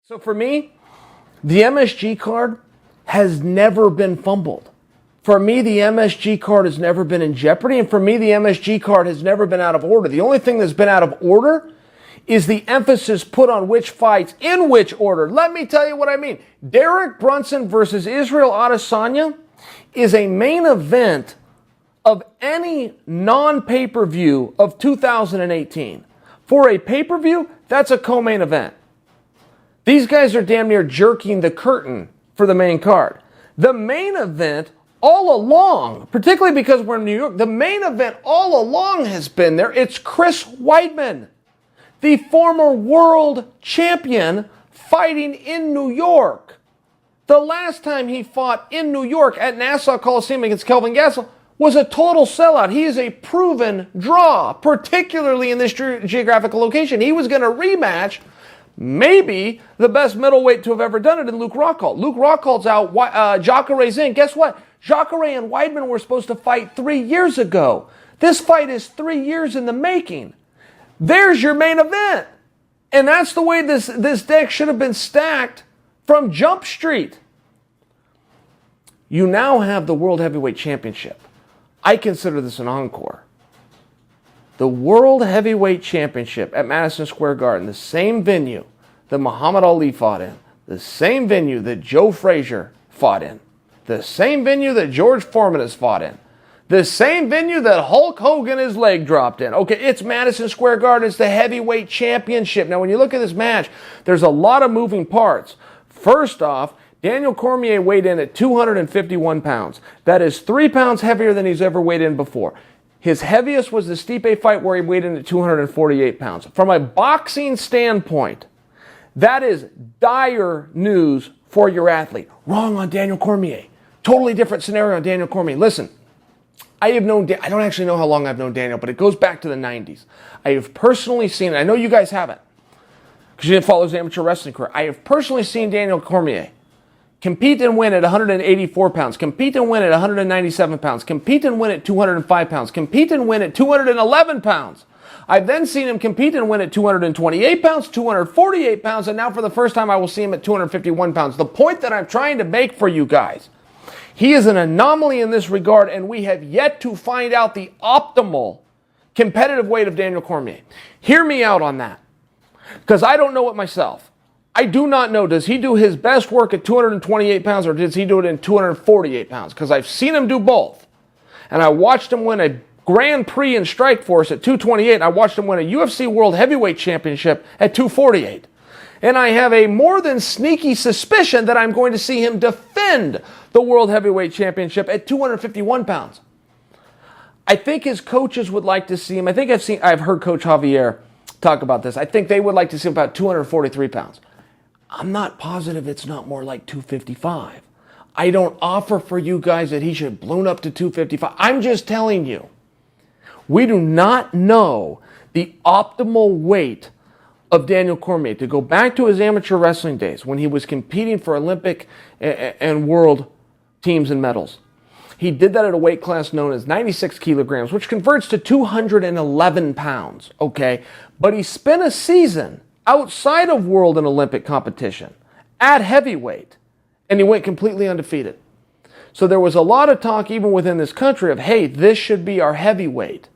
So for me, the MSG card has never been fumbled. For me, the MSG card has never been in jeopardy. And for me, the MSG card has never been out of order. The only thing that's been out of order is the emphasis put on which fights, in which order. Let me tell you what I mean. Derek Brunson versus Israel Adesanya is a main event of any non-pay-per-view of 2018. For a pay-per-view, that's a co-main event. These guys are damn near jerking the curtain for the main card. The main event all along, particularly because we're in New York, the main event all along has been there. It's Chris Weidman, the former world champion, fighting in New York. The last time he fought in New York at Nassau Coliseum against Kelvin Gastelum was a total sellout. He is a proven draw, particularly in this geographical location. He was going to rematch maybe the best middleweight to have ever done it in Luke Rockhold. Luke Rockhold's out, Jacare's in. Guess what? Jacare and Weidman were supposed to fight 3 years ago. This fight is 3 years in the making. There's your main event. And that's the way this deck should have been stacked from Jump Street. You now have the World Heavyweight Championship. I consider this an encore. The World Heavyweight Championship at Madison Square Garden, the same venue that Muhammad Ali fought in, the same venue that Joe Frazier fought in, the same venue that George Foreman has fought in, the same venue that Hulk Hogan his leg dropped in. Okay, it's Madison Square Garden. It's the Heavyweight Championship. Now, when you look at this match, there's a lot of moving parts. First off, Daniel Cormier weighed in at 251 pounds. That is 3 pounds heavier than he's ever weighed in before. His heaviest was the Stipe fight where he weighed in at 248 pounds. From a boxing standpoint, that is dire news for your athlete. Wrong on Daniel Cormier. Totally different scenario on Daniel Cormier. Listen, I don't actually know how long I've known Daniel, but it goes back to the 90s. I have personally seen, I know you guys haven't, because you didn't follow his amateur wrestling career. I have personally seen Daniel Cormier compete and win at 184 pounds, compete and win at 197 pounds, compete and win at 205 pounds, compete and win at 211 pounds. I've then seen him compete and win at 228 pounds, 248 pounds, and now for the first time I will see him at 251 pounds. The point that I'm trying to make for you guys, he is an anomaly in this regard, and we have yet to find out the optimal competitive weight of Daniel Cormier. Hear me out on that, because I don't know it myself. I do not know, does he do his best work at 228 pounds or does he do it in 248 pounds? Because I've seen him do both. And I watched him win a Grand Prix in Strikeforce at 228. I watched him win a UFC World Heavyweight Championship at 248. And I have a more than sneaky suspicion that I'm going to see him defend the World Heavyweight Championship at 251 pounds. I think his coaches would like to see him. I've heard Coach Javier talk about this. I think they would like to see him about 243 pounds. I'm not positive it's not more like 255. I don't offer for you guys that he should balloon up to 255. I'm just telling you, we do not know the optimal weight of Daniel Cormier. To go back to his amateur wrestling days when he was competing for Olympic and world teams and medals, he did that at a weight class known as 96 kilograms, which converts to 211 pounds, okay? But he spent a season outside of world and Olympic competition at heavyweight, and he went completely undefeated. So there was a lot of talk even within this country of, hey, this should be our heavyweight.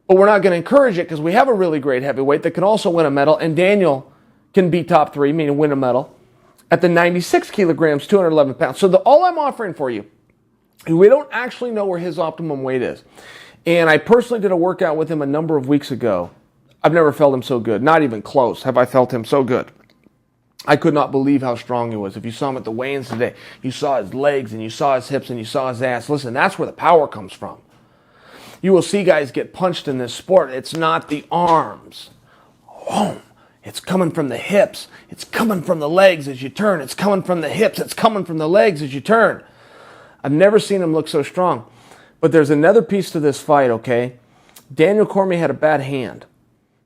But we're not going to encourage it because we have a really great heavyweight that can also win a medal, and Daniel can be top three, meaning win a medal, at the 96 kilograms, 211 pounds. So all I'm offering for you, we don't actually know where his optimum weight is. And I personally did a workout with him a number of weeks ago. I've never felt him so good. Not even close have I felt him so good. I could not believe how strong he was. If you saw him at the weigh-ins today, you saw his legs and you saw his hips and you saw his ass. Listen, that's where the power comes from. You will see guys get punched in this sport. It's not the arms. Oh, it's coming from the hips. It's coming from the legs as you turn. It's coming from the hips. It's coming from the legs as you turn. I've never seen him look so strong. But there's another piece to this fight, okay? Daniel Cormier had a bad hand.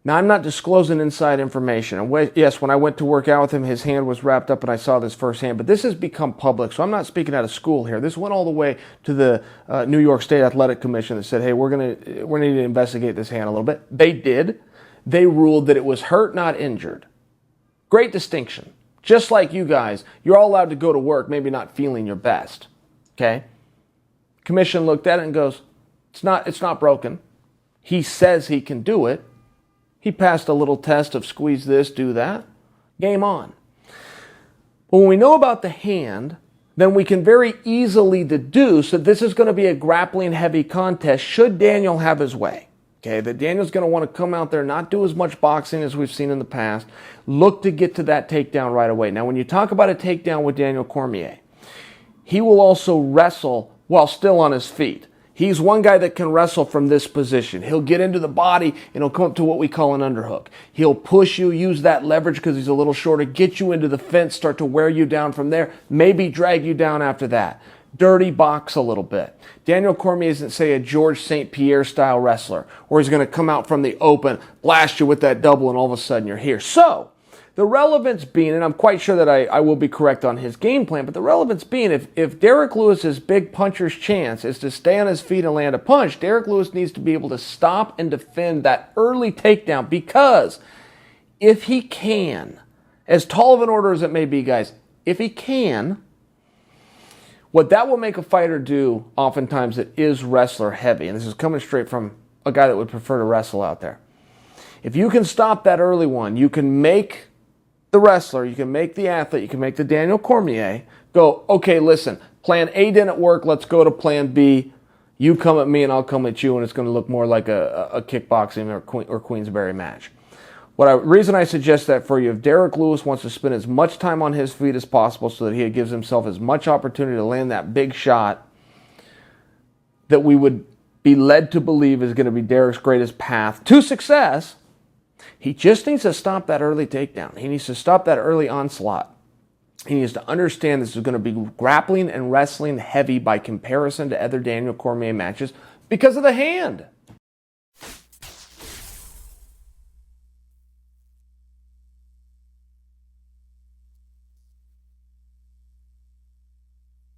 Now, I'm not disclosing inside information. And yes, when I went to work out with him, his hand was wrapped up and I saw this firsthand. But this has become public, so I'm not speaking out of school here. This went all the way to the New York State Athletic Commission that said, hey, we're going to need to investigate this hand a little bit. They did. They ruled that it was hurt, not injured. Great distinction. Just like you guys, you're all allowed to go to work, maybe not feeling your best. Okay? Commission looked at it and goes, it's not broken. He says he can do it. He passed a little test of squeeze this, do that. Game on. But when we know about the hand, then we can very easily deduce that this is going to be a grappling heavy contest should Daniel have his way. Okay, that Daniel's going to want to come out there, not do as much boxing as we've seen in the past, look to get to that takedown right away. Now, when you talk about a takedown with Daniel Cormier, he will also wrestle while still on his feet. He's one guy that can wrestle from this position. He'll get into the body and he'll come up to what we call an underhook. He'll push you, use that leverage because he's a little shorter, get you into the fence, start to wear you down from there, maybe drag you down after that. Dirty box a little bit. Daniel Cormier isn't, say, a Georges St. Pierre style wrestler where he's going to come out from the open, blast you with that double, and all of a sudden you're here. So, the relevance being, and I'm quite sure that I will be correct on his game plan, but the relevance being, if Derek Lewis's big puncher's chance is to stay on his feet and land a punch, Derek Lewis needs to be able to stop and defend that early takedown, because if he can, as tall of an order as it may be, guys, if he can, what that will make a fighter do oftentimes that is wrestler heavy, and this is coming straight from a guy that would prefer to wrestle out there. If you can stop that early one, you can make the wrestler, you can make the athlete, you can make the Daniel Cormier go, okay, listen, plan A didn't work, let's go to plan B. You come at me and I'll come at you, and it's going to look more like a kickboxing or Queensberry match. Reason I suggest that for you, if Derek Lewis wants to spend as much time on his feet as possible so that he gives himself as much opportunity to land that big shot that we would be led to believe is going to be Derek's greatest path to success, he just needs to stop that early takedown. He needs to stop that early onslaught. He needs to understand this is going to be grappling and wrestling heavy by comparison to other Daniel Cormier matches because of the hand.